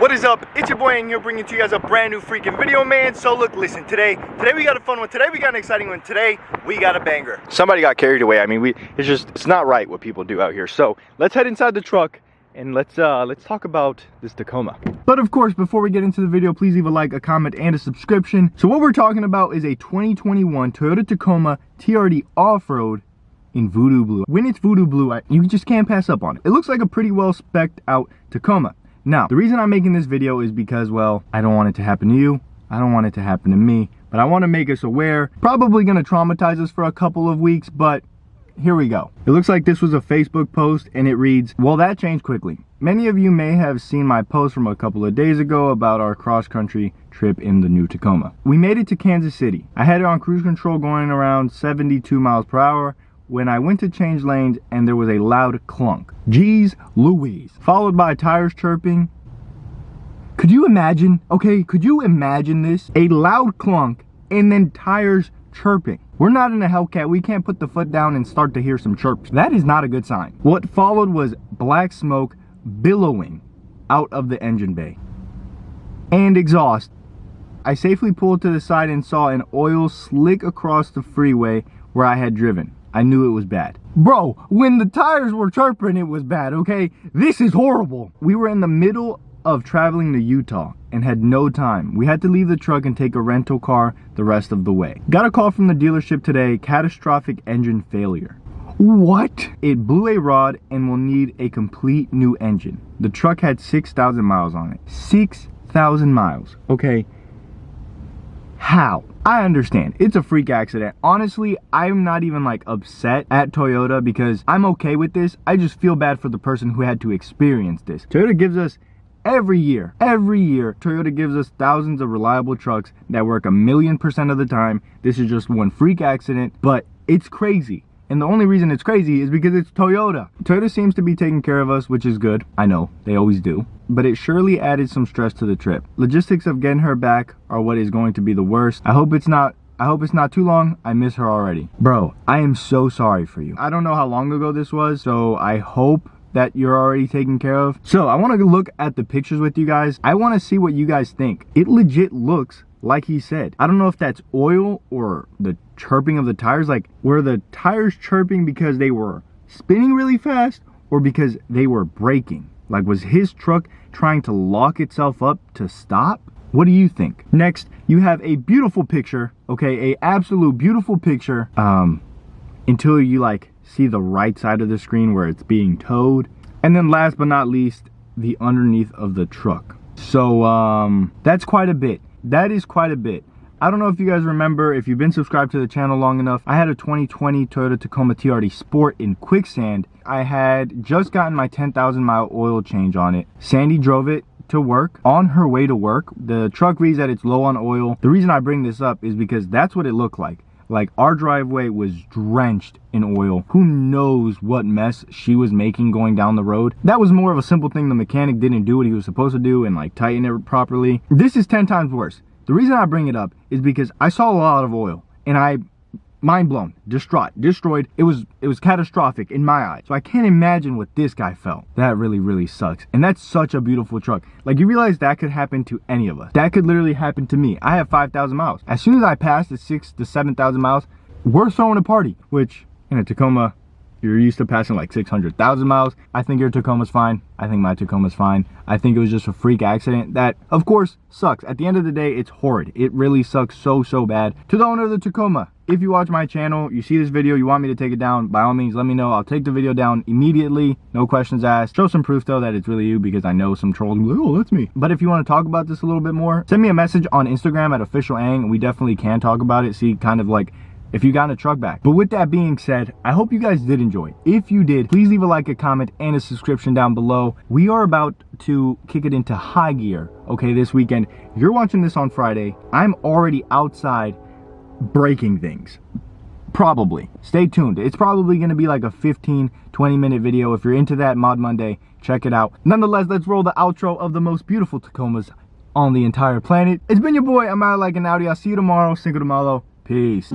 What is up? It's your boy Aing here, bringing to you guys a brand new freaking video, man. So look, listen, today we got a fun one. Today we got an exciting one. Today we got a banger. Somebody got carried away. I mean, it's not right what people do out here. So let's head inside the truck and let's talk about this Tacoma. But of course, before we get into the video, please leave a like, a comment, and a subscription. So what we're talking about is a 2021 Toyota Tacoma TRD Off-Road in Voodoo Blue. When it's Voodoo Blue, you just can't pass up on it. It looks like a pretty well spec'd out Tacoma. Now, the reason I'm making this video is because, well, I don't want it to happen to you. I don't want it to happen to me, but I want to make us aware. Probably going to traumatize us for a couple of weeks, but here we go. It looks like this was a Facebook post and it reads, well, that changed quickly. Many of you may have seen my post from a couple of days ago about our cross-country trip in the new Tacoma. We made it to Kansas City. I had it on cruise control going around 72 miles per hour. When I went to change lanes and there was a loud clunk. Jeez Louise. Followed by tires chirping. Could you imagine? Okay, could you imagine this? A loud clunk and then tires chirping. We're not in a Hellcat. We can't put the foot down and start to hear some chirps. That is not a good sign. What followed was black smoke billowing out of the engine bay. And exhaust. I safely pulled to the side and saw an oil slick across the freeway where I had driven. I knew it was bad. Bro, when the tires were chirping, it was bad, okay? This is horrible. We were in the middle of traveling to Utah and had no time. We had to leave the truck and take a rental car the rest of the way. Got a call from the dealership today, catastrophic engine failure. What? It blew a rod and will need a complete new engine. The truck had 6,000 miles on it. 6,000 miles, okay? How? I understand, it's a freak accident. Honestly, I'm not even like upset at Toyota because I'm okay with this. I just feel bad for the person who had to experience this. Toyota gives us every year, Toyota gives us thousands of reliable trucks that work 1,000,000% of the time. This is just one freak accident, but it's crazy. And the only reason it's crazy is because it's Toyota. Toyota seems to be taking care of us, which is good. I know, they always do. But it surely added some stress to the trip. Logistics of getting her back are what is going to be the worst. I hope it's not too long. I miss her already. Bro, I am so sorry for you. I don't know how long ago this was, so I hope that you're already taken care of. So I want to look at the pictures with you guys. I want to see what you guys think. It legit looks like he said. I don't know if that's oil or the chirping of the tires. Like, were the tires chirping because they were spinning really fast or because they were braking? Like, was his truck trying to lock itself up to stop? What do you think? Next, you have a beautiful picture, okay, a absolute beautiful picture, until you like see the right side of the screen where it's being towed. And then last but not least, the underneath of the truck. So that's quite a bit. That is quite a bit. I don't know if you guys remember, if you've been subscribed to the channel long enough, I had a 2020 Toyota Tacoma TRD Sport in quicksand. I had just gotten my 10,000 mile oil change on it. Sandy drove it to work. On her way to work, the truck reads that it's low on oil. The reason I bring this up is because that's what it looked like. Like, our driveway was drenched in oil. Who knows what mess she was making going down the road. That was more of a simple thing. The mechanic didn't do what he was supposed to do and like tighten it properly. This is 10 times worse. The reason I bring it up is because I saw a lot of oil and mind blown, distraught, destroyed. It was catastrophic in my eyes. So I can't imagine what this guy felt. That really sucks. And that's such a beautiful truck. Like, you realize that could happen to any of us. That could literally happen to me. I have 5,000 miles. As soon as I pass the 6,000 to 7,000 miles, we're throwing a party, which in a Tacoma, you're used to passing like 600,000 miles. I think your Tacoma's fine. I think my Tacoma's fine. I think it was just a freak accident that, of course, sucks. At the end of the day, it's horrid. It really sucks so bad. To the owner of the Tacoma, if you watch my channel, you see this video, you want me to take it down, by all means, let me know. I'll take the video down immediately. No questions asked. Show some proof, though, that it's really you, because I know some trolls will be like, oh, that's me. But if you want to talk about this a little bit more, send me a message on Instagram at official Aing. We definitely can talk about it. See kind of like if you got a truck back. But with that being said, I hope you guys did enjoy. If you did, please leave a like, a comment, and a subscription down below. We are about to kick it into high gear, okay, this weekend. You're watching this on Friday. I'm already outside breaking things. Probably. Stay tuned. It's probably going to be like a 15-20 minute video. If you're into that, Mod Monday, check it out. Nonetheless, let's roll the outro of the most beautiful Tacomas on the entire planet. It's been your boy. I'm out like an Audi. I'll see you tomorrow. Cinco de Malo. Peace.